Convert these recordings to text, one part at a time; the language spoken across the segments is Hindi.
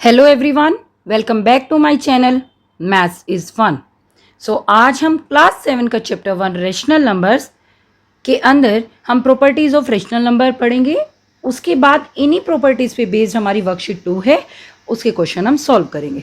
Hello everyone, welcome back to my channel maths is fun. So आज हम क्लास 7 का चैप्टर 1 रेशनल नंबर्स के अंदर हम प्रॉपर्टीज़ ऑफ रेशनल नंबर पढ़ेंगे। उसके बाद इन्हीं प्रॉपर्टीज़ पे बेस्ड हमारी वर्कशीट 2 है, उसके क्वेश्चन हम सॉल्व करेंगे।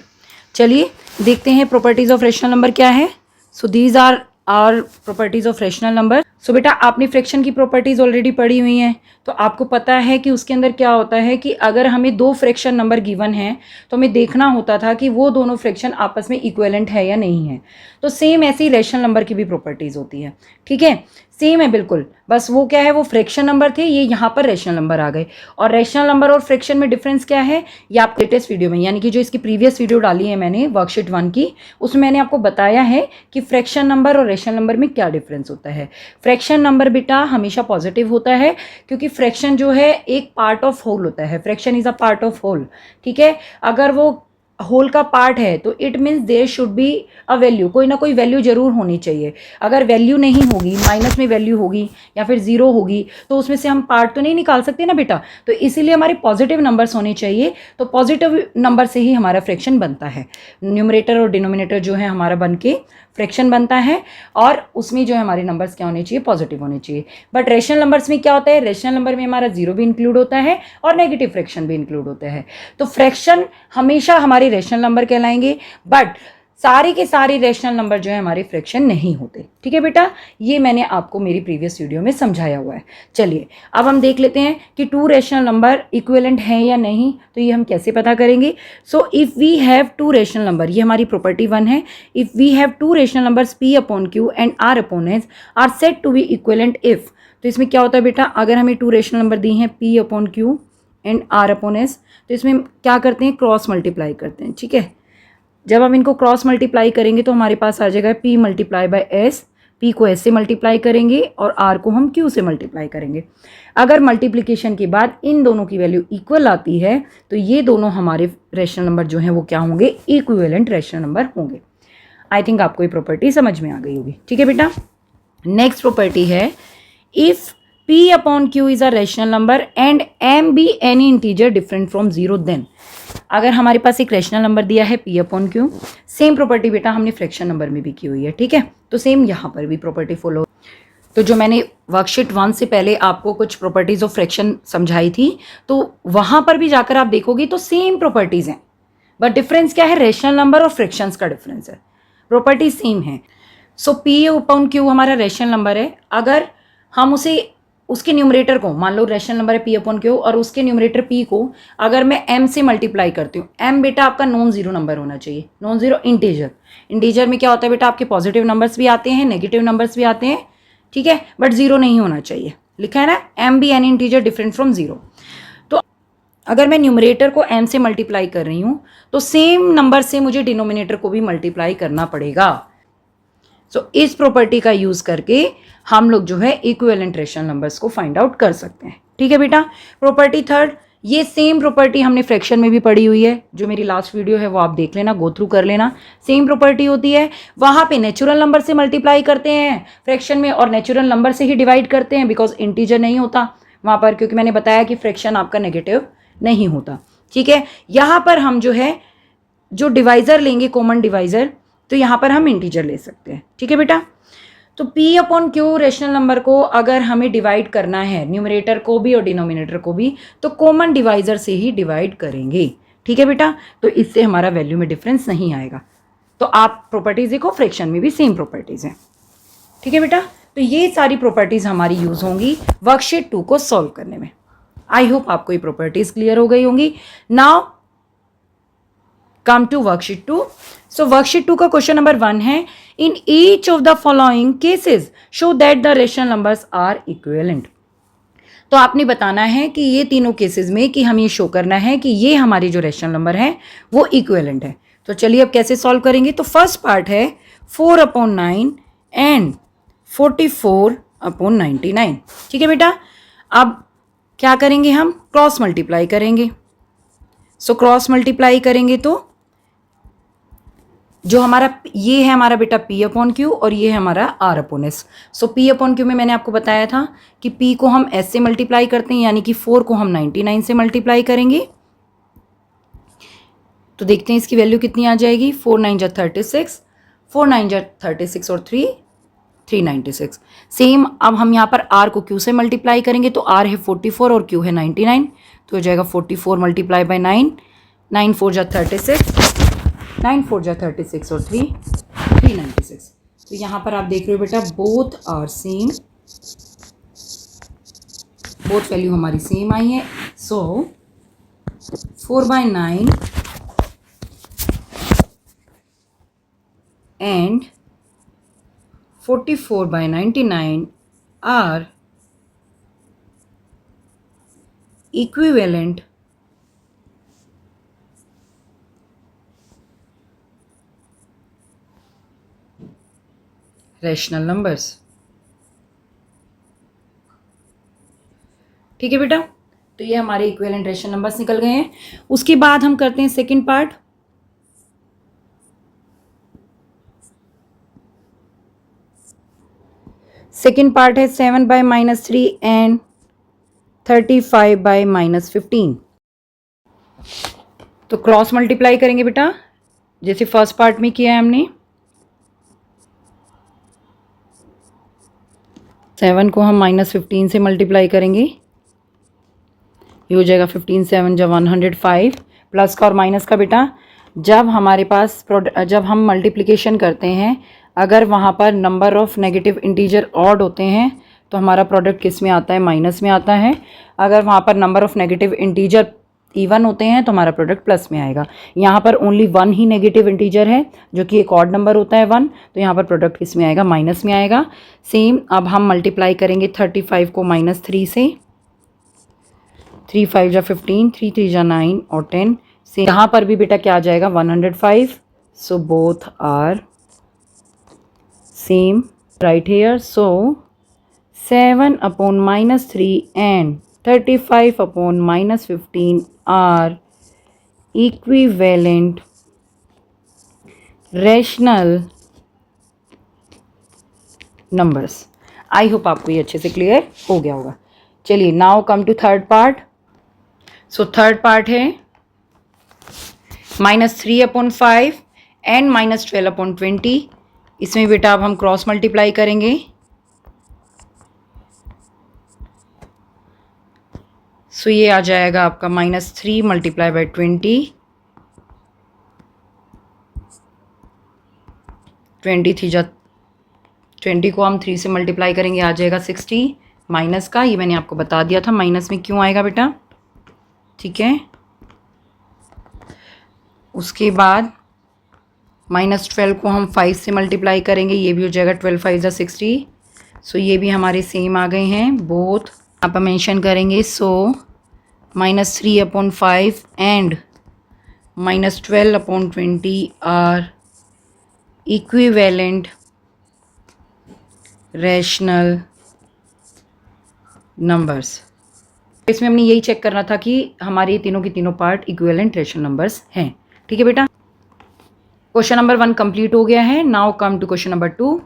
चलिए देखते हैं प्रॉपर्टीज़ ऑफ रेशनल नंबर क्या है। So these are properties of rational number. So बेटा आपने फ्रैक्शन की प्रॉपर्टीज़ ऑलरेडी पढ़ी हुई हैं, तो आपको पता है कि उसके अंदर क्या होता है कि अगर हमें दो फ्रैक्शन नंबर गिवन हैं तो हमें देखना होता था कि वो दोनों फ्रैक्शन आपस में इक्विवेलेंट है या नहीं है। तो सेम ऐसे ही रेशनल नंबर की भी प्रॉपर्टीज़ होती है। ठीक है, सेम है बिल्कुल, बस वो क्या है, वो फ्रैक्शन नंबर थे, ये यहाँ पर रेशनल नंबर आ गए। और रेशनल नंबर और फ्रैक्शन में डिफरेंस क्या है, ये आप लेटेस्ट वीडियो में, यानी कि जो इसकी प्रीवियस वीडियो डाली है मैंने वर्कशीट 1 की, उसमें मैंने आपको बताया है कि फ्रैक्शन नंबर और रेशनल नंबर में क्या डिफरेंस होता है। फ्रैक्शन नंबर बेटा हमेशा पॉजिटिव होता है, क्योंकि फ्रैक्शन जो है एक पार्ट ऑफ होल होता है। Fraction is a part of whole. ठीक है, अगर वो होल का पार्ट है तो it means there should be a value, कोई ना कोई वैल्यू जरूर होनी चाहिए। अगर वैल्यू नहीं होगी, माइनस में वैल्यू होगी या फिर जीरो होगी, तो उसमें से हम पार्ट तो नहीं निकाल सकते ना बेटा। तो इसीलिए हमारे पॉजिटिव नंबर्स होने चाहिए, तो पॉजिटिव नंबर से ही हमारा फ्रैक्शन बनता है। न्यूमरेटर और डिनोमिनेटर जो है हमारा बन के फ्रैक्शन बनता है, और उसमें जो है हमारे नंबर्स क्या होने चाहिए, पॉजिटिव होने चाहिए। बट रेशनल नंबर्स में क्या होता है, रेशनल नंबर में हमारा जीरो भी इंक्लूड होता है और नेगेटिव फ्रैक्शन भी इंक्लूड होता है। तो फ्रैक्शन हमेशा हमारे रेशनल नंबर कहलाएंगे, बट सारे के सारे रेशनल नंबर जो है हमारे फ्रैक्शन नहीं होते। ठीक है बेटा, ये मैंने आपको मेरी प्रीवियस वीडियो में समझाया हुआ है। चलिए अब हम देख लेते हैं कि टू रेशनल नंबर इक्विवेलेंट हैं या नहीं, तो ये हम कैसे पता करेंगे। So if we have two rational number, ये हमारी प्रॉपर्टी 1 है। If we have two rational numbers p upon q and r upon s are said to be equivalent if. तो इसमें क्या होता है बेटा, अगर हमें टू रेशनल नंबर दी हैं p upon q and r upon s, तो इसमें क्या करते हैं, क्रॉस मल्टीप्लाई करते हैं। ठीक है, जब हम इनको क्रॉस मल्टीप्लाई करेंगे तो हमारे पास आ जाएगा p multiply by S. p को s से मल्टीप्लाई करेंगे और r को हम q से मल्टीप्लाई करेंगे। अगर मल्टीप्लिकेशन के बाद इन दोनों की वैल्यू इक्वल आती है तो ये दोनों हमारे रेशनल नंबर जो हैं वो क्या होंगे, इक्विवेलेंट रेशनल नंबर होंगे। आई थिंक आपको ये प्रॉपर्टी समझ में आ गई होगी। ठीक है बेटा, नेक्स्ट प्रॉपर्टी है if p upon q is a rational number and m be any integer different from zero, then. अगर हमारे पास एक रेशनल नंबर दिया है p upon q, same property बेटा हमने फ्रैक्शन नंबर में भी की हुई है। ठीक है, तो सेम यहाँ पर भी प्रॉपर्टी फॉलो। तो जो मैंने वर्कशीट 1 से पहले आपको कुछ प्रॉपर्टीज ऑफ फ्रैक्शन समझाई थी, तो वहाँ पर भी जाकर आप देखोगे तो सेम प्रॉपर्टीज़ हैं, बट डिफरेंस क्या है, रेशनल नंबर और फ्रैक्शंस का डिफरेंस है, प्रॉपर्टी सेम है। सो p अपॉन q हमारा रेशनल नंबर है। अगर हम उसे उसके न्यूमरेटर को, मान लो रेशनल नंबर है p अपॉन क्यू, और उसके न्यूमरेटर p को अगर मैं m से मल्टीप्लाई करती हूँ, m बेटा आपका नॉन जीरो नंबर होना चाहिए, नॉन जीरो इंटीजर। इंटीजर में क्या होता है बेटा, आपके पॉजिटिव नंबर्स भी आते हैं, नेगेटिव नंबर्स भी आते हैं। ठीक है, बट जीरो नहीं होना चाहिए, लिखा है ना, m be an integer different from zero. तो अगर मैं न्यूमरेटर को m से मल्टीप्लाई कर रही हूँ तो सेम नंबर से मुझे डिनोमिनेटर को भी मल्टीप्लाई करना पड़ेगा। सो इस प्रॉपर्टी का यूज करके हम लोग जो है इक्विवेलेंट रेशनल नंबर्स को फाइंड आउट कर सकते हैं। ठीक है बेटा, प्रॉपर्टी थर्ड, ये सेम प्रॉपर्टी हमने फ्रैक्शन में भी पढ़ी हुई है, जो मेरी लास्ट वीडियो है वो आप देख लेना, गो थ्रू कर लेना। सेम प्रॉपर्टी होती है, वहाँ पे नेचुरल नंबर से मल्टीप्लाई करते हैं फ्रैक्शन में, और नेचुरल नंबर से ही डिवाइड करते हैं, बिकॉज इंटीजर नहीं होता वहाँ पर, क्योंकि मैंने बताया कि फ्रैक्शन आपका नेगेटिव नहीं होता। ठीक है, यहाँ पर हम जो है जो डिवाइजर लेंगे, कॉमन डिवाइजर, तो यहाँ पर हम इंटीजर ले सकते हैं। ठीक है बेटा, तो p upon Q rational number को अगर हमें डिवाइड करना है, न्यूमरेटर को भी और डिनोमिनेटर को भी, तो कॉमन डिवाइजर से ही डिवाइड करेंगे। ठीक है बेटा, तो इससे हमारा वैल्यू में डिफरेंस नहीं आएगा। तो आप प्रॉपर्टीज देखो, फ्रैक्शन में भी सेम प्रॉपर्टीज हैं। ठीक है बेटा, तो ये सारी प्रॉपर्टीज हमारी यूज होंगी वर्कशीट 2 को सॉल्व करने में। आई होप आपको ये प्रॉपर्टीज क्लियर हो गई होंगी। Now come to worksheet 2। So worksheet 2 का क्वेश्चन नंबर 1 है, in each of the following cases show that the rational numbers are equivalent. तो आपने बताना है कि ये तीनों केसेस में कि हम ये शो करना है कि ये हमारे जो रेशनल नंबर हैं वो इक्विवेलेंट है। तो चलिए अब कैसे सॉल्व करेंगे। तो फर्स्ट पार्ट है 4 अपॉन 9 एंड 44 अपॉन 99। ठीक है बेटा, अब क्या करेंगे, हम क्रॉस मल्टीप्लाई करेंगे। सो क्रॉस मल्टीप्लाई करेंगे तो जो हमारा ये है हमारा बेटा p अपॉन क्यू और ये है हमारा r अपॉन एस। सो p अपॉन क्यू में मैंने आपको बताया था कि p को हम s से मल्टीप्लाई करते हैं, यानी कि 4 को हम 99 से मल्टीप्लाई करेंगे, तो देखते हैं इसकी वैल्यू कितनी आ जाएगी। 4 9 जा 36, 4 9 जा 36 और 3 396। सेम अब हम यहाँ पर r को q से मल्टीप्लाई करेंगे तो r है 44 और q है 99, तो हो जाएगा 44 मल्टीप्लाई बाई 9, 9 4 जा 36, 9 4 जा 36 और 3 396। तो यहाँ पर आप देख रहे हो बेटा both are same, both value हमारी सेम आई है। So 4/9 and 44/99 are equivalent rational numbers. ठीक है बेटा, तो ये हमारे इक्विवेलेंट रैशनल नंबर्स निकल गए हैं। उसके बाद हम करते हैं सेकंड पार्ट। सेकंड पार्ट है 7/-3 एंड 35/-15। तो क्रॉस मल्टीप्लाई करेंगे बेटा जैसे फर्स्ट पार्ट में किया है हमने। 7 को हम -15 से मल्टीप्लाई करेंगे, ये हो जाएगा 15 7 जब 105। प्लस का और माइनस का बेटा जब हमारे पास जब हम मल्टीप्लिकेशन करते हैं, अगर वहाँ पर number of negative integer odd होते हैं तो हमारा प्रोडक्ट किस में आता है, माइनस में आता है। अगर वहाँ पर number of negative integer even होते हैं तो हमारा प्रोडक्ट प्लस में आएगा। यहाँ पर ओनली 1 ही नेगेटिव इंटीजर है जो कि एक ऑड नंबर होता है 1, तो यहाँ पर प्रोडक्ट किस में आएगा, माइनस में आएगा। सेम अब हम मल्टीप्लाई करेंगे 35 को -3 से, 3 5 जा 15, 3 3 जा 9 और 10 से यहाँ पर भी बेटा क्या आ जाएगा 105। So both are same right here. So 7/-3 and 35/-15 are equivalent rational numbers। I hope आपको ये अच्छे से क्लियर हो गया होगा। चलिए now come to third part. So third part है -3/5 एंड -12/20। इसमें बेटा अब हम क्रॉस मल्टीप्लाई करेंगे। सो ये आ जाएगा आपका -3 मल्टीप्लाई बाई 20, 20 को हम 3 से मल्टीप्लाई करेंगे आ जाएगा 60। माइनस का ये मैंने आपको बता दिया था माइनस में क्यों आएगा बेटा, ठीक है। उसके बाद -12 को हम 5 से मल्टीप्लाई करेंगे, ये भी हो जाएगा 12 5 जा 60। सो ये भी हमारे सेम आ गए हैं बोथ। आप मेंशन करेंगे। So -3/5 and -12/20 are equivalent rational numbers. इसमें हमने यही चेक करना था कि हमारे तीनों के तीनों पार्ट इक्विवेलेंट रैशनल नंबर्स हैं। ठीक है बेटा, क्वेश्चन नंबर 1 कंप्लीट हो गया है। Now come to question number 2।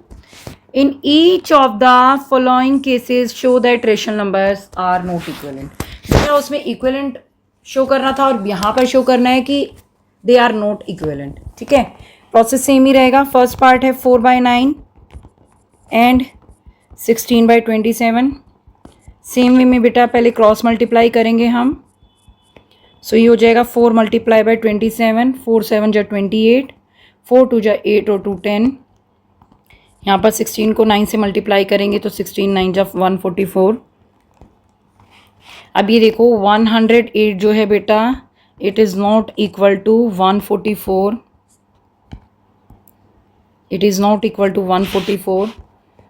In each of the following cases show that rational numbers are not equivalent. बेटा उसमें इक्विवेलेंट शो करना था और यहाँ पर शो करना है कि दे आर नॉट इक्विवेलेंट। ठीक है, प्रोसेस सेम ही रहेगा। फर्स्ट पार्ट है 4/9 एंड 16/27। सेम वे में बेटा पहले क्रॉस मल्टीप्लाई करेंगे हम। सो ये हो जाएगा 4 मल्टीप्लाई बाई 27, 4 7 जा 28, 4 2 जा 8 और 2 10। यहाँ पर 16 को 9 से मल्टीप्लाई करेंगे तो 16 9 जा 144। अब ये देखो 108 जो है बेटा it is not equal to 144, it is not equal to 144।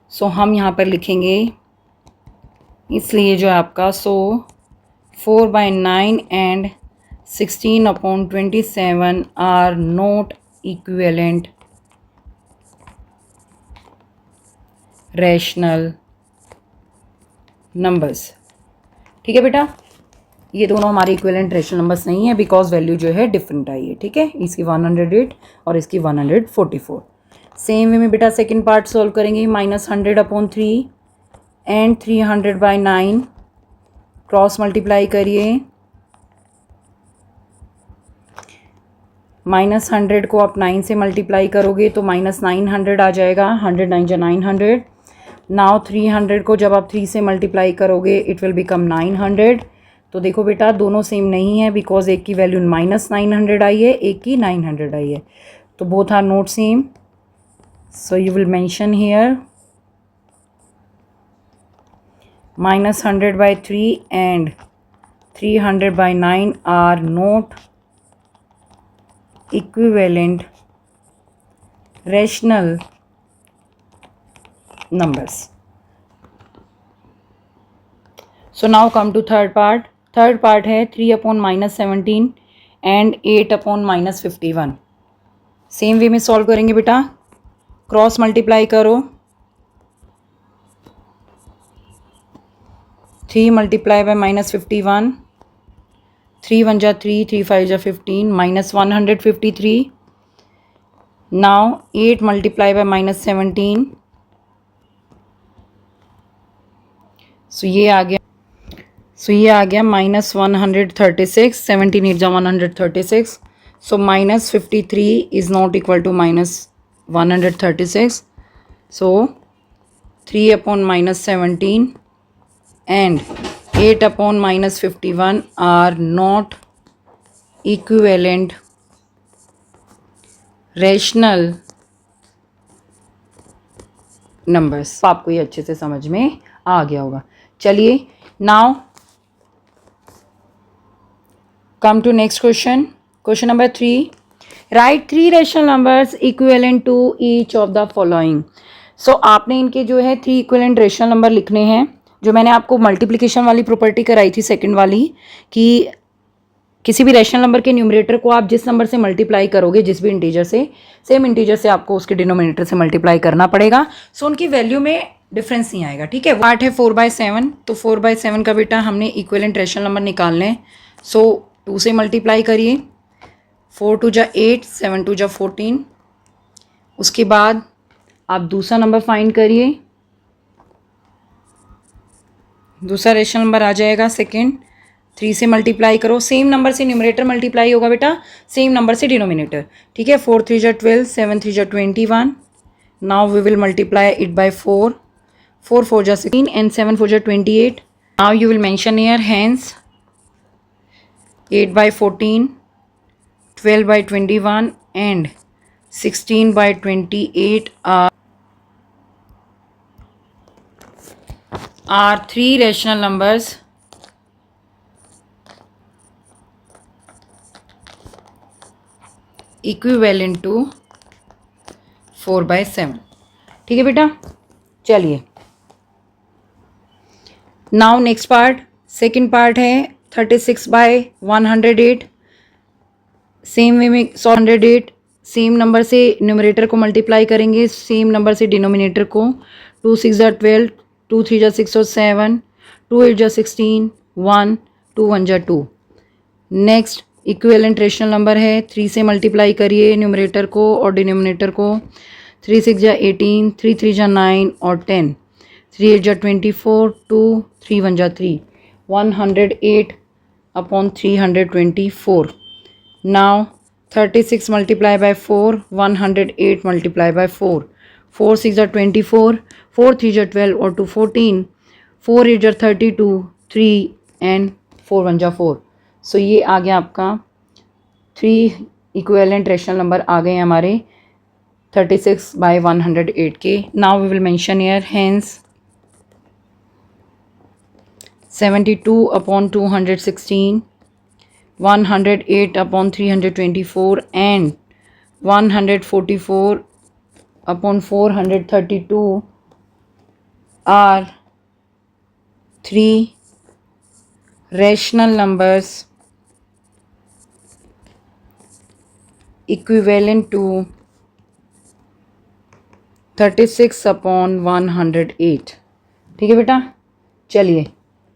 So हम यहाँ पर लिखेंगे इसलिए जो है आपका 4/9 and 16/27 are not equivalent rational numbers. ठीक है बेटा, ये दोनों हमारे इक्विवेलेंट रैशनल नंबर्स नहीं है बिकॉज वैल्यू जो है डिफरेंट आई है। ठीक है, इसकी 108 और इसकी 144। सेम वे में बेटा सेकंड पार्ट सॉल्व करेंगे। -100/3 एंड 300/9 क्रॉस मल्टीप्लाई करिए। -100 को आप 9 से मल्टीप्लाई करोगे तो -900 आ जाएगा, 100 9 जा 900। नाउ 300 को जब आप 3 से मल्टीप्लाई करोगे इट विल बिकम 900। तो देखो बेटा दोनों सेम नहीं है, बिकॉज एक की वैल्यू -900 आई है, एक की 900 आई है, तो both are not same. So you will mention here -100/3 and 300/9 are not equivalent rational numbers. So now come to third part. Third part है 3/-17 and 8/-51. सेम वे में सॉल्व करेंगे बेटा, क्रॉस मल्टीप्लाई करो, 3 मल्टीप्लाई बाय -51, 3 1 जा 3, 3 5 जा 15, -153। नाउ 8 मल्टीप्लाई बाय -17, सो ये आ गया -136, 17 8 जा 136, so -53 is not equal to -136, so 3/-17 and 8/-51 are not equivalent rational numbers। आपको ये अच्छे से समझ में आ गया होगा। चलिए now come to next question. Question number 3, right 3 rational numbers equivalent to each of the following. So आपने इनके जो है 3 इक्विवेलेंट रैशनल नंबर लिखने हैं, जो मैंने आपको मल्टीप्लिकेशन वाली प्रॉपर्टी कराई थी सेकंड वाली, कि किसी भी रैशनल नंबर के न्यूमरेटर को आप जिस नंबर से मल्टीप्लाई करोगे, जिस भी इंटीजर से, सेम इंटीजर से आपको उसके डिनोमिनेटर से मल्टीप्लाई करना पड़ेगा। सो उनकी वैल्यू में डिफरेंस नहीं आएगा, ठीक है। पार्ट है 4/7, तो 4/7 का बेटा हमने इक्विवेलेंट रैशनल नंबर निकालने हैं। सो 2 से मल्टीप्लाई करिए, 4 2 जा 8, 7 2 जा 14। उसके बाद आप दूसरा नंबर फाइंड करिए, दूसरा रैशनल नंबर आ जाएगा सेकंड, 3 से मल्टीप्लाई करो, सेम नंबर से न्यूमरेटर मल्टीप्लाई होगा बेटा, सेम नंबर से डिनोमिनेटर, ठीक है। 4 3 जा 12, 7 3 जा 21। Now we will multiply it by 4, 4 4 जा 16 and 7 4 जा 28। Now you will mention here hence 8/14, 12/21 and 16/28 are 3 rational numbers equivalent to 4/7, ठीक है बेटा। चलिए now next part, second part है 36/108। सेम वे में 108 सेम नंबर से न्यूमरेटर को मल्टीप्लाई करेंगे, सेम नंबर से डिनोमिनेटर को। 2 6 जा 12, 2 3 जा 6 और 7, 2 8 जा 16, 1 2 1 जा 2। नेक्स्ट इक्विवेलेंट रेशनल नंबर है, 3 से मल्टीप्लाई करिए न्यूमरेटर को और डिनोमिनेटर को। 3 6 जा 18, 3 3 जा 9 और 10, 3 8 जा 24, 2 3 1 जा 3, 108/324। Now 36 multiply by 4, 108 multiply by 4, 4 6 जा 24, 4 3 जा 12 और 2 14, 4 8 जा 32, 3 and 4 1 जा 4। सो ये आ गया आपका 3 इक्विवेलेंट रैशनल नंबर आ गए हमारे 36/108 के। Now we will mention here hence 72/216, 108/324 and 144/432 are 3 rational numbers equivalent to 36/108, ठीक है बेटा। चलिए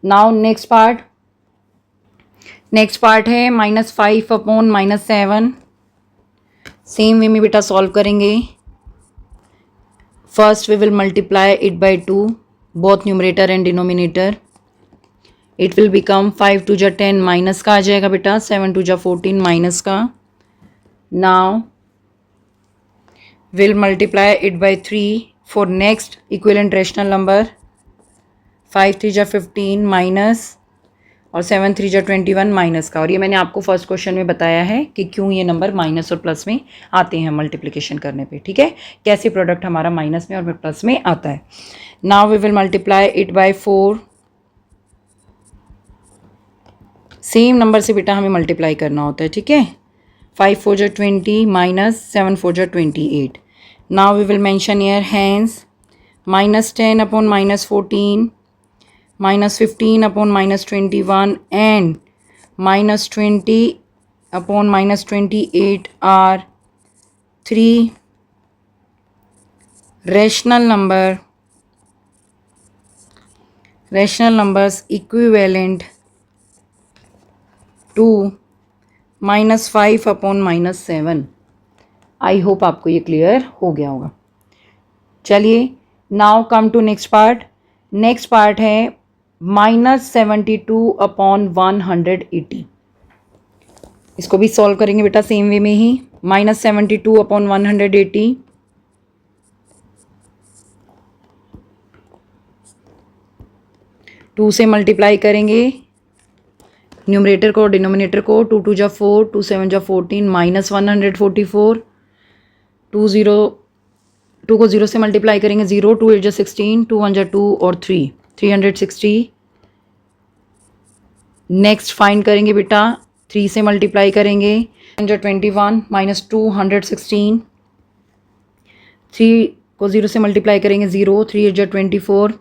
नाउ नेक्स्ट पार्ट है -5/-7। सेम वे में बेटा सॉल्व करेंगे। First we will multiply it by 2, both numerator and denominator. It will become 5 2 जा 10, माइनस का आ जाएगा बेटा, 7 2 जा 14 माइनस का। Now will multiply it bye 3 for next equivalent rational number. 5 3 जा 15 माइनस और 7 3 जा 21 माइनस का. और ये मैंने आपको फर्स्ट क्वेश्चन में बताया है कि क्यों ये नंबर माइनस और प्लस में आते हैं मल्टीप्लिकेशन करने पे. ठीक है, कैसे प्रोडक्ट हमारा माइनस में और प्लस में आता है. Now we will multiply it by 4. Same number से बेटा हमें मल्टीप्लाई करना होता है. ठीक है, 5 4 जा 20 माइनस 7 4 जा 28. Now we will mention here hence -10 upon -14 -15 upon -21 and -20 upon -28 are 3 rational numbers equivalent to -5 upon -7. I hope आपको ये क्लियर हो गया होगा. चलिए, now come to next part. Next part है -72 अपॉन 180. इसको भी सॉल्व करेंगे बेटा सेम वे में ही. -72 अपॉन 180. टू से मल्टीप्लाई करेंगे न्यूमरेटर को और डिनोमिनेटर को. 2 2 जा 4, 2 7 जा 14 माइनस 144. 2 को 0 से मल्टीप्लाई करेंगे 0. 2 8 जा 16, 2 1 जा 2 और 3 360. नेक्स्ट फाइंड करेंगे बेटा 3 से मल्टीप्लाई करेंगे 21 माइनस 216. 3 को 0 से मल्टीप्लाई करेंगे 0. 3 8 जा 24,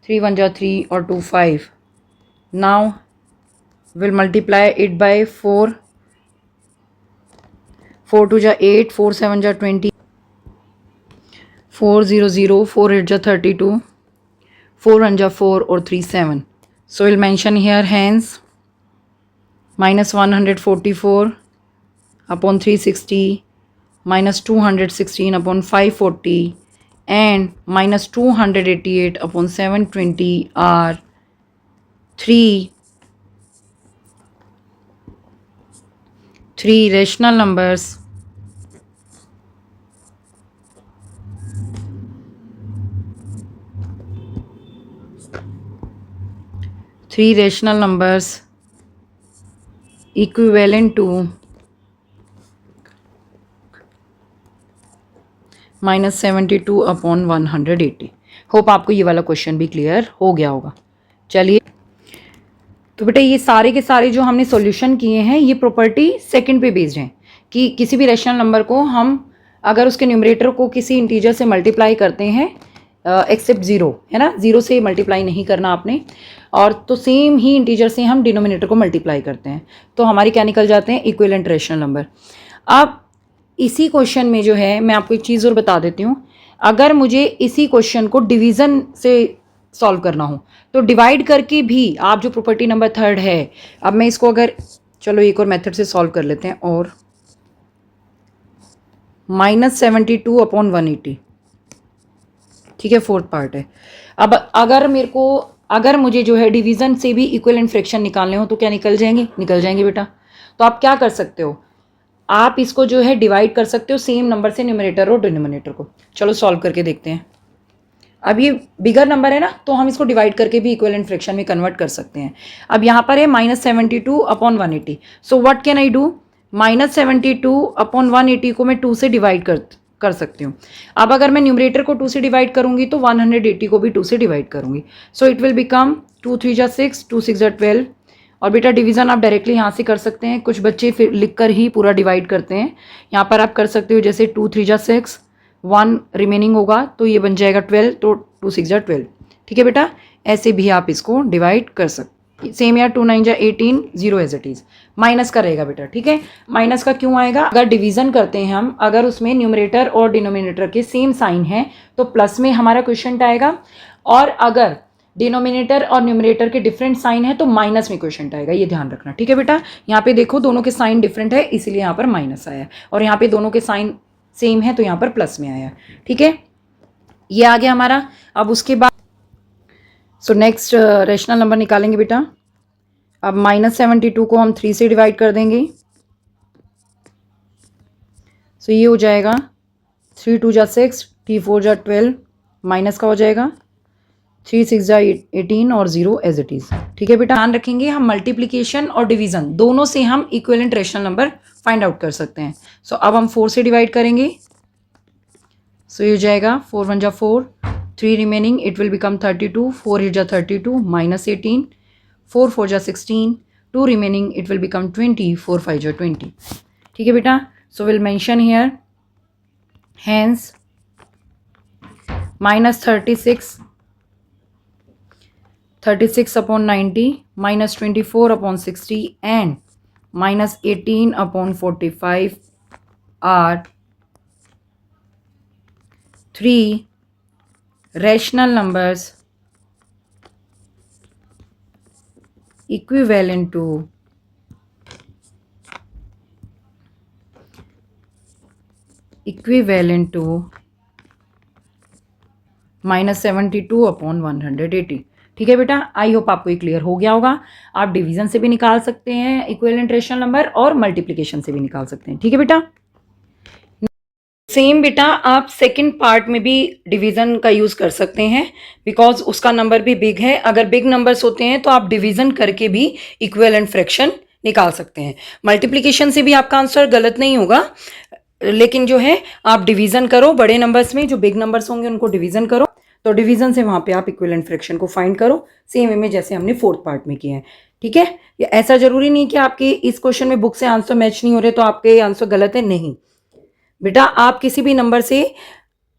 3 1 जा 3 और 2 5. Now will multiply it by 4. 4 2 जा 8, 4 7 जा 20, 4 0 0, 4 8 जा 32, 4 1 जा 4 और 3 7. So we'll mention here hence -144 upon 360 minus 216 upon 540 and -288 upon 720 are 3 rational numbers equivalent to -72 upon 180. Hope आपको ये वाला क्वेश्चन भी क्लियर हो गया होगा. चलिए, तो बेटा ये सारे के सारे जो हमने सॉल्यूशन किए हैं ये प्रॉपर्टी सेकंड पे बेस्ड हैं कि किसी भी रेशनल नंबर को हम अगर उसके न्यूमरेटर को किसी इंटीजर से मल्टीप्लाई करते हैं एक्सेप्ट 0, है ना, 0 से मल्टीप्लाई नहीं करना आपने, और तो सेम ही इंटीजर से हम डिनोमिनेटर को मल्टीप्लाई करते हैं तो हमारी क्या निकल जाते हैं इक्विवेलेंट रेशनल नंबर. अब इसी क्वेश्चन में जो है मैं आपको एक चीज़ और बता देती हूँ. अगर मुझे इसी क्वेश्चन को डिवीज़न से सॉल्व करना हो तो डिवाइड करके भी आप जो प्रॉपर्टी नंबर 3 है, अब मैं इसको अगर चलो एक और मेथड से सॉल्व कर लेते हैं. और -72 अपॉन 180. ठीक है, फोर्थ पार्ट है. अब अगर मुझे जो है डिवीज़न से भी इक्विवेलेंट फ्रैक्शन निकालने हो तो क्या निकल जाएंगे बेटा. तो आप क्या कर सकते हो, आप इसको जो है डिवाइड कर सकते हो सेम नंबर से न्यूमरेटर और डिनोमिनेटर को. चलो सॉल्व करके देखते हैं. अब ये बिगर नंबर है ना, तो हम इसको डिवाइड करके भी इक्विवेलेंट फ्रैक्शन में कन्वर्ट कर सकते हैं. अब यहाँ पर है -72 upon 180. So what can I do, -72 upon 180 को मैं 2 से डिवाइड कर सकती हूँ. अब अगर मैं न्यूमरेटर को 2 से डिवाइड करूँगी तो 180 को भी 2 से डिवाइड करूँगी. सो इट विल बिकम 2 3 जा 6, 2 6 जा 12. और बेटा डिवीज़न आप डायरेक्टली यहाँ से कर सकते हैं. कुछ बच्चे फिर लिख कर ही पूरा डिवाइड करते हैं. यहाँ पर आप कर सकते हो जैसे 2 3 जा 6, 1 रिमेनिंग होगा तो ये बन जाएगा 12, तो 2 6 जा 12. ठीक है बेटा, ऐसे भी आप इसको डिवाइड कर सकते. सेम यार 2 9 जा 18, 0 एज इट इज़. माइनस का रहेगा बेटा. ठीक है, माइनस का क्यों आएगा, अगर डिवीज़न करते हैं हम, अगर उसमें न्यूमरेटर और डिनोमिनेटर के सेम साइन है तो प्लस में हमारा क्वेश्चन आएगा, और अगर डिनोमिनेटर और न्यूमरेटर के डिफरेंट साइन है तो माइनस में क्वेश्चन आएगा. ये ध्यान रखना. ठीक है बेटा, यहाँ पे देखो दोनों के साइन डिफरेंट है इसीलिए यहाँ पर माइनस आया, और यहाँ पे दोनों के साइन सेम है तो यहाँ पर प्लस में आया. ठीक है, ये आ गया हमारा. अब उसके बाद सो नेक्स्ट रेशनल नंबर निकालेंगे बेटा. अब -72 को हम 3 से डिवाइड कर देंगे. सो ये हो जाएगा 3 2 जा 6, 3 4 जा 12, माइनस का हो जाएगा 3 6 जा 18 और 0 एज इट इज़। ठीक है बेटा, ध्यान रखेंगे हम मल्टीप्लिकेशन और डिवीजन दोनों से हम equivalent rational number find out कर सकते हैं। सो अब हम 4 से डिवाइड करेंगे। सो ये हो जाएगा 4 1 जा 4, 3 रिमेनिंग, इट विल बिकम 32, 4 8 जा 32 माइनस 18, 4 4 जा 16, 2 रिमेनिंग, इट विल बिकम 20, 4 5 जा 20। ठीक है बेटा, so will mention here hence minus 36 upon 90 minus 24 upon 60 and minus 18 upon 45 are three rational numbers equivalent to -72 upon 180। ठीक है बेटा, आई होप आपको ये क्लियर हो गया होगा। आप डिवीजन से भी निकाल सकते हैं इक्विवेलेंट रेशनल नंबर और मल्टीप्लिकेशन से भी निकाल सकते हैं। ठीक है बेटा, सेम बेटा आप सेकंड पार्ट में भी डिवीजन का यूज कर सकते हैं बिकॉज उसका नंबर भी बिग है। अगर बिग नंबर्स होते हैं तो आप डिवीजन करके भी इक्विवेलेंट फ्रैक्शन निकाल सकते हैं। मल्टीप्लिकेशन से भी आपका आंसर गलत नहीं होगा, लेकिन जो है आप डिवीजन करो बड़े नंबर्स में, जो बिग नंबर्स होंगे उनको डिवीजन करो, तो डिवीजन से वहां पे आप इक्विवेलेंट फ्रैक्शन को फाइंड करो सेम वे में जैसे हमने फोर्थ पार्ट में किया है। ठीक है, ये ऐसा जरूरी नहीं कि आपके इस क्वेश्चन में बुक से आंसर मैच नहीं हो रहे तो आपके आंसर गलत है, नहीं बेटा, आप किसी भी नंबर से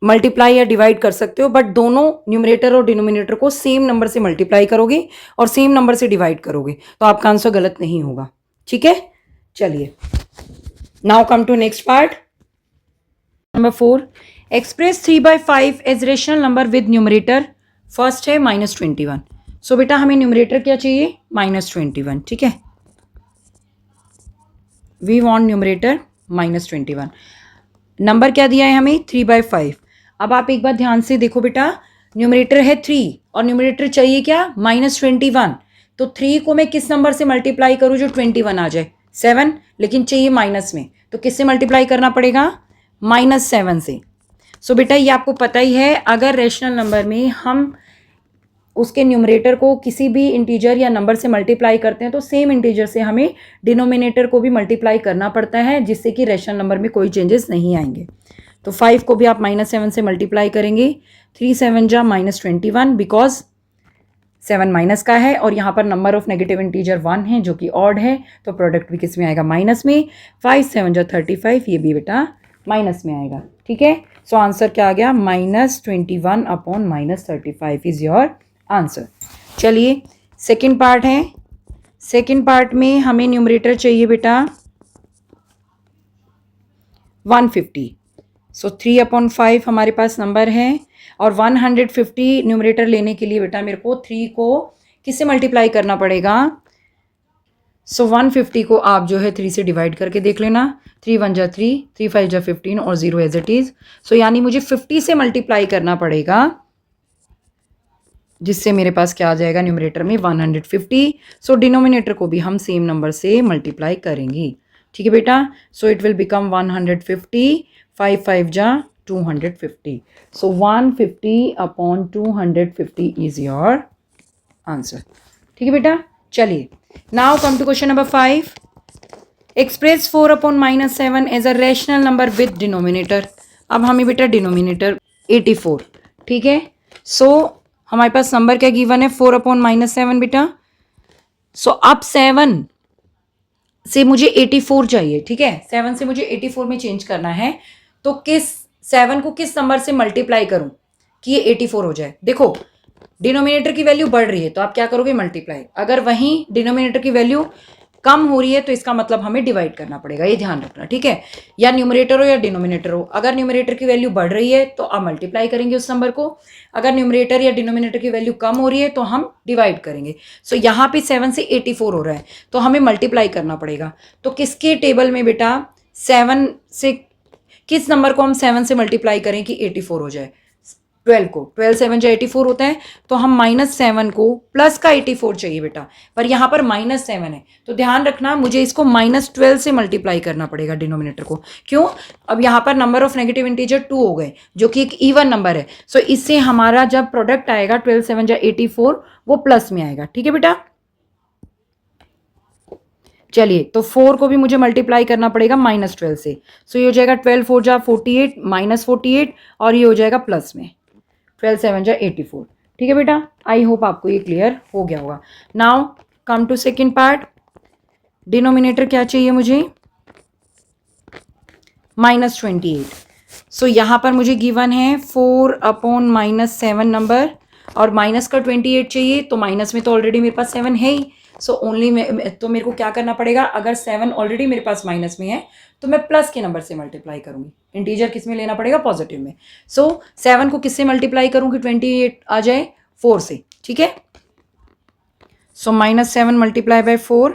मल्टीप्लाई या डिवाइड कर सकते हो, बट दोनों न्यूमरेटर और डिनोमिनेटर को सेम नंबर से मल्टीप्लाई करोगे और सेम नंबर से डिवाइड करोगे तो आपका आंसर गलत नहीं होगा। ठीक है, चलिए now come to next part. Number 4, express 3/5 as rational number with numerator. First है -21। सो बेटा हमें न्यूमरेटर क्या चाहिए, -21। ठीक है, वी वांट न्यूमरेटर -21। नंबर क्या दिया है हमें, 3/5। अब आप एक बार ध्यान से देखो बेटा, न्यूमरेटर है 3 और न्यूमरेटर चाहिए क्या, -21। तो 3 को मैं किस नंबर से मल्टीप्लाई करूं जो 21 आ जाए, 7, लेकिन चाहिए माइनस में, तो किससे मल्टीप्लाई करना पड़ेगा, -7 से। सो बेटा ये आपको पता ही है, अगर रेशनल नंबर में हम उसके न्यूमरेटर को किसी भी इंटीजर या नंबर से मल्टीप्लाई करते हैं तो सेम इंटीजर से हमें डिनोमिनेटर को भी मल्टीप्लाई करना पड़ता है, जिससे कि रेशनल नंबर में कोई चेंजेस नहीं आएंगे। तो 5 को भी आप -7 से मल्टीप्लाई करेंगे, 3 7 जा -21 बिकॉज 7 माइनस का है और यहाँ पर नंबर ऑफ नेगेटिव इंटीजर 1 है जो कि ऑड है, तो प्रोडक्ट भी किस में आएगा, माइनस में। 5 7 जा 35, ये भी बेटा माइनस में आएगा। ठीक है, सो आंसर क्या आ गया, -21 अपॉन -35 इज योर आंसर। चलिए सेकंड पार्ट है, सेकंड पार्ट में हमें न्यूमरेटर चाहिए बेटा 150। सो 3/5 हमारे पास नंबर है और 150 न्यूमरेटर लेने के लिए बेटा मेरे को 3 को किससे मल्टीप्लाई करना पड़ेगा। सो 150 को आप जो है 3 से डिवाइड करके देख लेना, 3 1 जा 3, 3 5 जा 15 और 0 एज इट इज। सो यानी मुझे 50 से मल्टीप्लाई करना पड़ेगा, जिससे मेरे पास क्या आ जाएगा न्यूमरेटर में 150। सो डिनोमिनेटर को भी हम सेम नंबर से मल्टीप्लाई करेंगे। ठीक है बेटा, सो इट विल बिकम 150, 5 5 जा 250। So 150 upon 250 is your answer. ठीक है बेटा, चलिए now come to question number 5। Express 4 upon -7 as a rational number with denominator. अब हमें बेटा डिनोमिनेटर 84। ठीक है, सो हमारे पास नंबर क्या गिवन है, 4 अपॉन -7 बेटा। सो अब 7 से मुझे 84 चाहिए। ठीक है, 7 से मुझे 84 में चेंज करना है, तो किस 7 को किस नंबर से मल्टीप्लाई करूं कि ये 84 हो जाए। देखो डिनोमिनेटर की वैल्यू बढ़ रही है तो आप क्या करोगे, मल्टीप्लाई। अगर वहीं डिनोमिनेटर की वैल्यू कम हो रही है तो इसका मतलब हमें डिवाइड करना पड़ेगा, ये ध्यान रखना। ठीक है, या न्यूमरेटर हो या डिनोमिनेटर हो, अगर न्यूमरेटर की वैल्यू बढ़ रही है तो आप मल्टीप्लाई करेंगे उस नंबर को, अगर न्यूमरेटर या डिनोमिनेटर की वैल्यू कम हो रही है तो हम डिवाइड करेंगे। सो यहाँ पे 7 से 84 हो रहा है तो हमें मल्टीप्लाई करना पड़ेगा। तो किसके टेबल में बेटा 7 से किस नंबर को हम 7 से मल्टीप्लाई करें कि 84 हो जाए, 12 को, 12 7 जा 84 होता है, तो हम -7 को प्लस का 84 चाहिए बेटा, पर यहाँ पर -7 है, तो ध्यान रखना मुझे इसको -12 से मल्टीप्लाई करना पड़ेगा डिनोमिनेटर को। क्यों? अब यहाँ पर नंबर ऑफ नेगेटिव इंटीजर 2 हो गए, जो कि एक इवन नंबर है, सो इससे हमारा जब प्रोडक्ट आएगा 12 7 जा 84 वो प्लस में आएगा। ठीक है बेटा, चलिए तो 4 को भी मुझे मल्टीप्लाई करना पड़ेगा -12 से, सो ये हो जाएगा 12 4 जा 48 -48 और ये हो जाएगा प्लस में 12 7 जा 84। ठीक है बेटा, आई होप आपको ये क्लियर हो गया होगा। Now come to second part, denominator क्या चाहिए मुझे? -28। सो यहाँ पर मुझे गिवन है 4/-7 नंबर और माइनस का 28 चाहिए, तो माइनस में तो ऑलरेडी मेरे पास 7 है ही, सो ओनली तो मेरे को क्या करना पड़ेगा, अगर 7 ऑलरेडी मेरे पास माइनस में है तो मैं प्लस के नंबर से मल्टीप्लाई करूंगी। इंटीजर किस में लेना पड़ेगा? पॉजिटिव में। सो 7 को किससे मल्टीप्लाई करूंगी 28 आ जाए? 4 से। ठीक है, सो -7 मल्टीप्लाई बाय 4,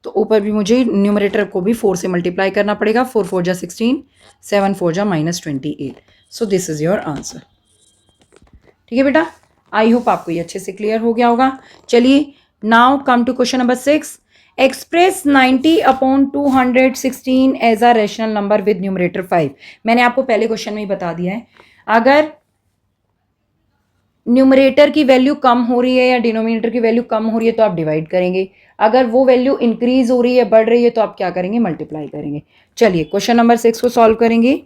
तो ऊपर भी मुझे न्यूमरेटर को भी 4 से मल्टीप्लाई करना पड़ेगा। 4 4 जा 16, 7 4 जा -28। So this is your answer. ठीक है बेटा, आई होप आपको ये अच्छे से क्लियर हो गया होगा। चलिए now come to question number 6। Express 90/216 as a rational number with numerator 5। मैंने आपको पहले क्वेश्चन में ही बता दिया है, अगर न्यूमरेटर की वैल्यू कम हो रही है या डिनोमिनेटर की वैल्यू कम हो रही है तो आप डिवाइड करेंगे, अगर वो वैल्यू इंक्रीज हो रही है, बढ़ रही है, तो आप क्या करेंगे? मल्टीप्लाई करेंगे। चलिए क्वेश्चन नंबर 6 को सॉल्व करेंगे।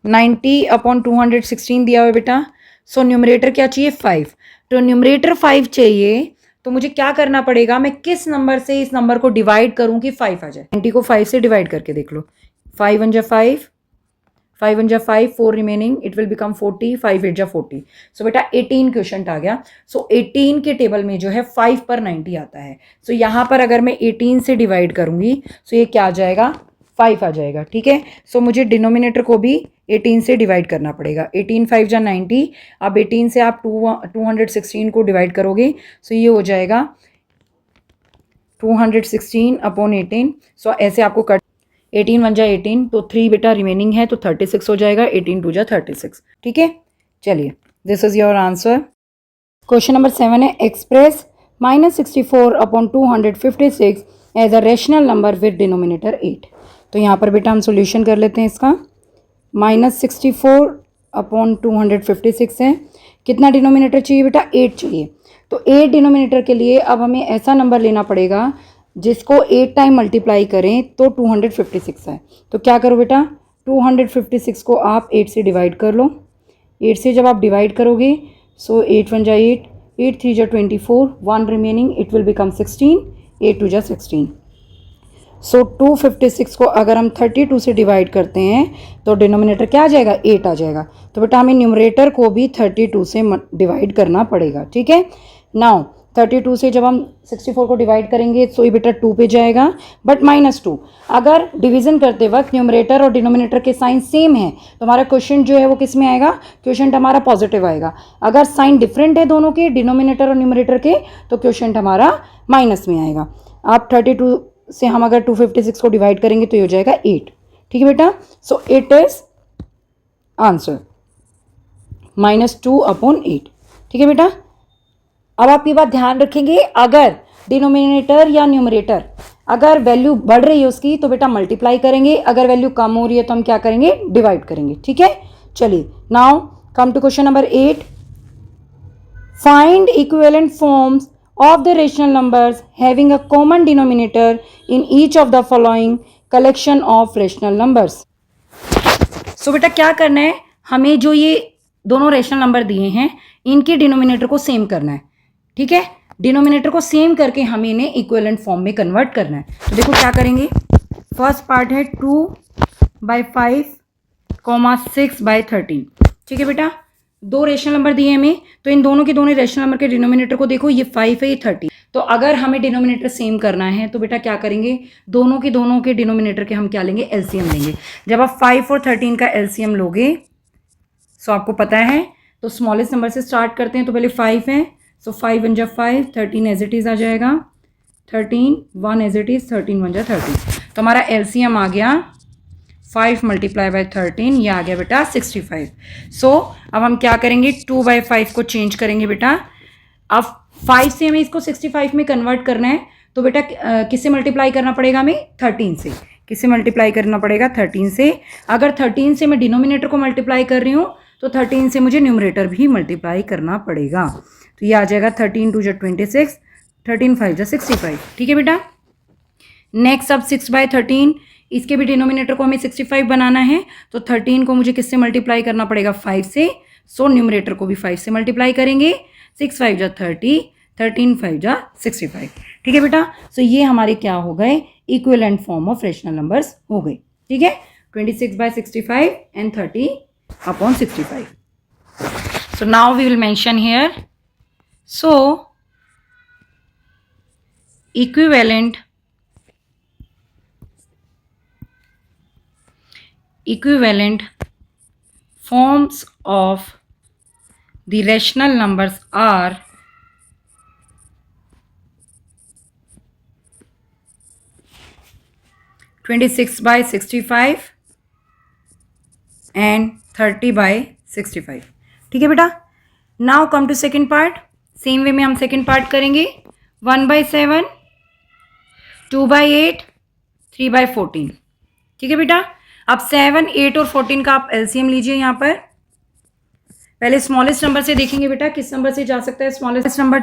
90/216 दिया हुआ है बेटा, सो न्यूमरेटर क्या चाहिए? 5। तो न्यूमरेटर 5 चाहिए, तो मुझे क्या करना पड़ेगा? मैं किस नंबर से इस नंबर को डिवाइड करूं कि 5 आ जाए? 90 को 5 से डिवाइड करके देख लो। 5 1 जा 5, 5 1 जा 5, 4 रिमेनिंग, इट विल बिकम 40, 5 8 जा 40। सो बेटा 18 क्वेश्चन आ गया। सो 18 के टेबल में जो है 5 पर 90 आता है, सो यहाँ पर अगर मैं 18 से डिवाइड करूंगी सो ये क्या आ जाएगा? 5 आ जाएगा। ठीक है, सो मुझे डिनोमिनेटर को भी 18 से डिवाइड करना पड़ेगा। 18 5 जा 90, अब 18 से आप 216 को डिवाइड करोगे, सो ये हो जाएगा 216/18। सो ऐसे आपको कट, 18 1 जा 18, तो 3 बेटा रिमेनिंग है, तो 36 हो जाएगा। 18 2 जा 36। ठीक है, चलिए this is your answer. Question number 7 है, express -64/256 as a rational number with denominator 8। तो यहाँ पर बेटा हम सॉल्यूशन कर लेते हैं इसका। -64/256 है, कितना डिनोमिनेटर चाहिए बेटा? 8 चाहिए। तो 8 डिनोमिनेटर के लिए अब हमें ऐसा नंबर लेना पड़ेगा जिसको 8 टाइम मल्टीप्लाई करें तो 256 है। तो क्या करो बेटा, 256 को आप 8 से डिवाइड कर लो। 8 से जब आप डिवाइड करोगे, सो 8 1 जा 8, 8 3 जा 24, 1 रिमेनिंग, इट विल बिकम 16, 8 2 जा 16। सो 256 को अगर हम 32 से डिवाइड करते हैं तो डिनोमिनेटर क्या आ जाएगा? 8 आ जाएगा। तो बेटा हमें न्यूमरेटर को भी 32 से डिवाइड करना पड़ेगा। ठीक है, नाउ 32 से जब हम 64 को डिवाइड करेंगे तो ये बेटा 2 पे जाएगा, बट -2। अगर डिवीजन करते वक्त न्यूमरेटर और डिनोमिनेटर के साइन सेम है तो हमारा क्वेश्चन जो है वो किस में आएगा? क्वेश्चन हमारा पॉजिटिव आएगा। अगर साइन डिफरेंट है दोनों के, डिनोमिनेटर और न्यूमरेटर के, तो क्वेश्चन हमारा माइनस में आएगा। आप 32 से हम अगर 256 को डिवाइड करेंगे तो ये हो जाएगा 8। ठीक है बेटा, सो 8 इज आंसर, -2/8। ठीक है बेटा, अब आप ये बात ध्यान रखेंगे, अगर डिनोमिनेटर या न्यूमरेटर अगर वैल्यू बढ़ रही है उसकी तो बेटा मल्टीप्लाई करेंगे, अगर वैल्यू कम हो रही है तो हम क्या करेंगे? डिवाइड करेंगे। ठीक है, चलिए now come to question number 8। Find equivalent forms of the rational numbers having a common denominator in each of the following collection of rational numbers। so बेटा क्या करना है, हमें जो ये दोनों रेशनल नंबर दिए हैं इनके डिनोमिनेटर को सेम करना है। ठीक है, डिनोमिनेटर को सेम करके हमें इन्हें इक्विवेलेंट फॉर्म में कन्वर्ट करना है। तो देखो क्या करेंगे, फर्स्ट पार्ट है 2/5, 6/13। ठीक है बेटा, दो रेशनल नंबर दिए हमें, तो इन दोनों के दोनों रेशनल नंबर के डिनोमिनेटर को देखो, ये 5 है, ये 30। तो अगर हमें डिनोमिनेटर सेम करना है तो बेटा क्या करेंगे, दोनों के डिनोमिनेटर के हम क्या लेंगे? एलसीएम लेंगे। जब आप 5 और 13 का एलसीएम लोगे, सो आपको पता है, तो स्मॉलेस्ट नंबर से स्टार्ट करते हैं। तो पहले 5 है, सो 5 1 जा 5, 13 एज इट इज आ जाएगा, 13 1 एज इट इज, 13 1 जा 30। तो हमारा एलसीएम आ गया 5 मल्टीप्लाई बाय 13, ये आ गया बेटा 65। सो अब हम क्या करेंगे, 2/5 को चेंज करेंगे बेटा। अब 5 से हमें इसको 65 में कन्वर्ट करना है, तो बेटा किससे मल्टीप्लाई करना पड़ेगा हमें, 13 से। किससे मल्टीप्लाई करना पड़ेगा, 13 से। अगर 13 से मैं डिनोमिनेटर को मल्टीप्लाई कर रही हूँ तो 13 से मुझे न्यूमरेटर भी मल्टीप्लाई करना पड़ेगा। तो ये आ जाएगा 13 2 26, 13 5 65। ठीक है बेटा। नेक्स्ट अब 6/13, इसके भी डिनोमिनेटर को हमें 65 बनाना है, तो 13 को मुझे किससे मल्टीप्लाई करना पड़ेगा, 5 से। सो न्यूमरेटर को भी 5 से मल्टीप्लाई करेंगे। 6 5 30, 13 5 65। ठीक है बेटा। सो ये हमारे क्या हो गए, equivalent form of rational numbers हो गए। ठीक है, 26/65 and 30/65. So now we will mention here. So equivalent forms of the rational numbers are 26/65 and 30/65. ठीक है बेटा। Now come to second part. Same way में हम सेकेंड पार्ट करेंगे। 1/7, 2/8, 3/14। ठीक है बेटा। अब 7, 8 और 14 का आप एलसीएम लीजिए। यहाँ पर पहले स्मॉलेस्ट नंबर से देखेंगे बेटा, किस नंबर से जा सकता है स्मॉलेस्ट नंबर,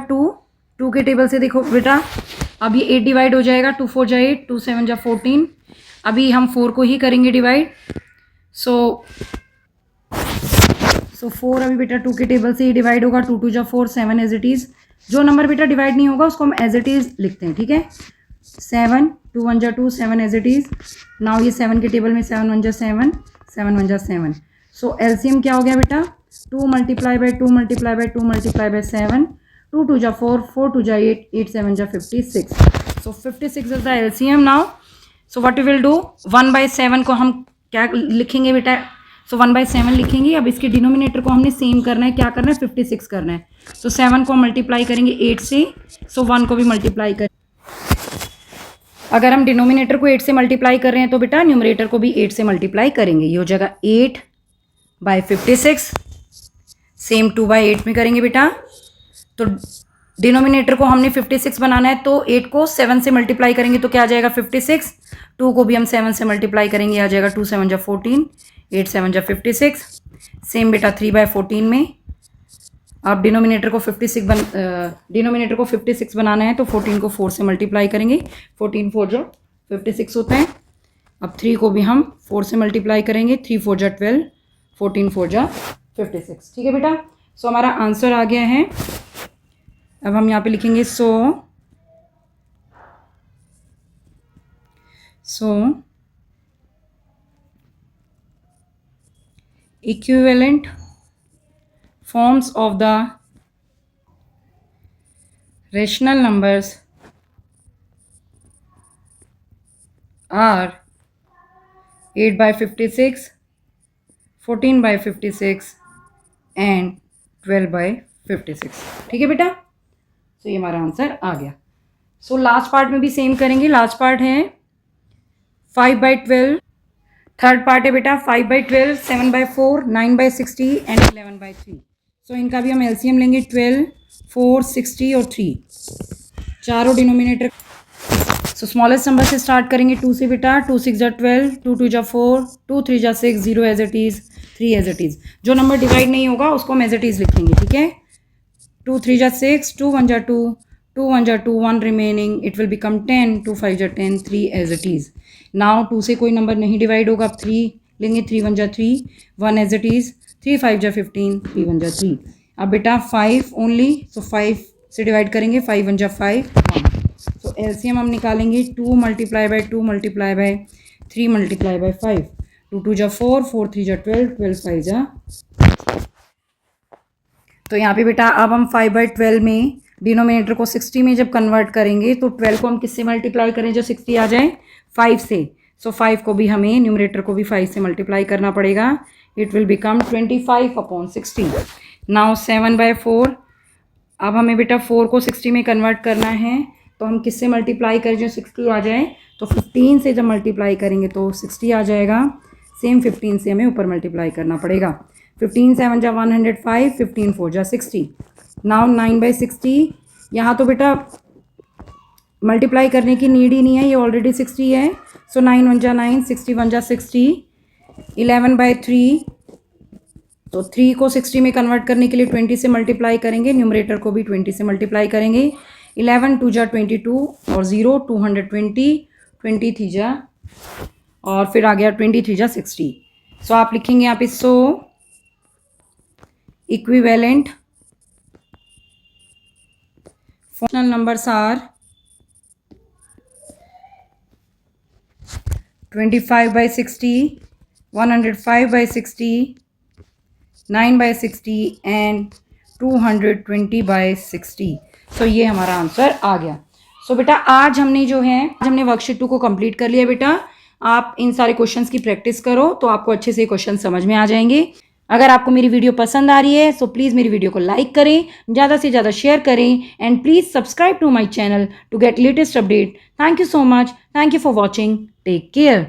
2 के टेबल से देखो बेटा। अब ये 8 डिवाइड हो जाएगा, 2 4 8, 2 7 14। अभी हम 4 को ही करेंगे डिवाइड। सो 4 अभी बेटा 2 के टेबल से ही डिवाइड होगा। 2 2 4, 7 एज इट इज़। जो नंबर बेटा डिवाइड नहीं होगा उसको हम एज इट इज़ लिखते हैं। ठीक है, 7, 2 1 2, 7 एज इट इज़। नाउ ये 7 के टेबल में 7 1 7, 7 1 7। सो एलसीएम क्या हो गया बेटा, 2 multiply by 2 multiply by 2 multiply by 7, 2 2 4, 4 2 8, 8 7 56। So 56 is the LCM. Now so what we will do, 1/7 को हम क्या लिखेंगे बेटा, सो 1/7 लिखेंगे। अब इसके डिनोमिनेटर को हमने सेम करना है, क्या करना है, 56 करना है। सो 7 को मल्टीप्लाई करेंगे 8 से, सो 1 को भी मल्टीप्लाई करें। अगर हम डिनोमिनेटर को 8 से मल्टीप्लाई कर रहे हैं तो बेटा न्यूमरेटर को भी 8 से मल्टीप्लाई करेंगे। ये हो जाएगा 8/56। सेम 2/8 में करेंगे बेटा। तो डिनोमिनेटर को हमने 56 बनाना है, तो 8 को 7 से मल्टीप्लाई करेंगे तो क्या आ जाएगा 56। 2 को भी हम 7 से मल्टीप्लाई करेंगे, आ जाएगा 2 7 14, 8 7 56। सेम बेटा 3/14 में। अब डिनोमिनेटर को 56 बनाना है, तो 14 को 4 से मल्टीप्लाई करेंगे। 14 4 56 होता है। अब 3 को भी हम 4 से मल्टीप्लाई करेंगे। 3 4 12, 14 4 56। ठीक है बेटा। सो हमारा आंसर आ गया है। अब हम यहाँ पे लिखेंगे सो equivalent forms of the rational numbers are 8/56, 14/56 and 12/56। ठीक है बेटा। तो ये हमारा आंसर आ गया। सो लास्ट पार्ट में भी सेम करेंगे। लास्ट पार्ट है 5/12। थर्ड पार्ट है बेटा 5/12, 7/4, 9/60 एंड 11/3। सो इनका भी हम एलसीएम लेंगे। 12, 4, 60 और 3, चारों डिनोमिनेटर। सो स्मॉलेस्ट नंबर से स्टार्ट करेंगे 2 से बेटा। 2 6 12, 2 2 4, 2 3 6, 0 as it is, 3 as it is. जो नंबर डिवाइड नहीं होगा उसको हम एज इट इज़ लिखेंगे। ठीक है, 2 3 6, 2 1 2, 2 1 2, 1 remaining, it will become 10, 2 5 10, 3 as it is. Now 2 से कोई नंबर नहीं डिवाइड होगा, अब 3 लेंगे। 3 1 3, 1 एज इट इज़। 3 5 15, 3 1 3। अब बेटा 5 ओनली, सो 5 से डिवाइड करेंगे। 5 1 5, 1। सो एलसीएम हम निकालेंगे। 2 multiply by 2 multiply by 3 multiply by 5। 2 2 4, 4 3 12, 12 5 तो यहाँ पे बेटा अब हम 5/12 में डिनोमिनेटर को 60 में जब कन्वर्ट करेंगे तो 12 को हम किससे मल्टीप्लाई करें जो 60 आ जाए, 5 से। सो 5 को भी हमें न्यूमरेटर को भी 5 से मल्टीप्लाई करना पड़ेगा। It will become 25/60। नाउ 7/4। अब हमें बेटा 4 को 60 में कन्वर्ट करना है, तो हम किससे मल्टीप्लाई करें जो 60 आ जाए, तो 15 से जब मल्टीप्लाई करेंगे तो 60 आ जाएगा। सेम 15 से हमें ऊपर मल्टीप्लाई करना पड़ेगा। 15 7 जा 105, 15 4 जा 60। नाउ 9/60, यहाँ तो बेटा मल्टीप्लाई करने की नीड ही नहीं है, ये ऑलरेडी 60 है। सो 9 1 जा 9, 60 1 जा 60। 11/3, तो 3 को 60 में कन्वर्ट करने के लिए 20 से मल्टीप्लाई करेंगे, न्यूमरेटर को भी 20 से मल्टीप्लाई करेंगे। 11 2 जा 22 और 0 220, 20 3 जा और फिर आ गया 20 3 जा 60। सो आप लिखेंगे यहाँ पे so equivalent fractional numbers are 25/60, 105/60, 9/60 and 220/60। So ये हमारा आंसर आ गया। सो बेटा आज हमने वर्कशीट 2 को कंप्लीट कर लिया। बेटा आप इन सारे क्वेश्चंस की प्रैक्टिस करो तो आपको अच्छे से क्वेश्चन समझ में आ जाएंगे। अगर आपको मेरी वीडियो पसंद आ रही है सो प्लीज़ मेरी वीडियो को लाइक करें, ज़्यादा से ज़्यादा शेयर करें and please subscribe to my channel to get latest update. Thank you so much. Thank you for watching. Take care.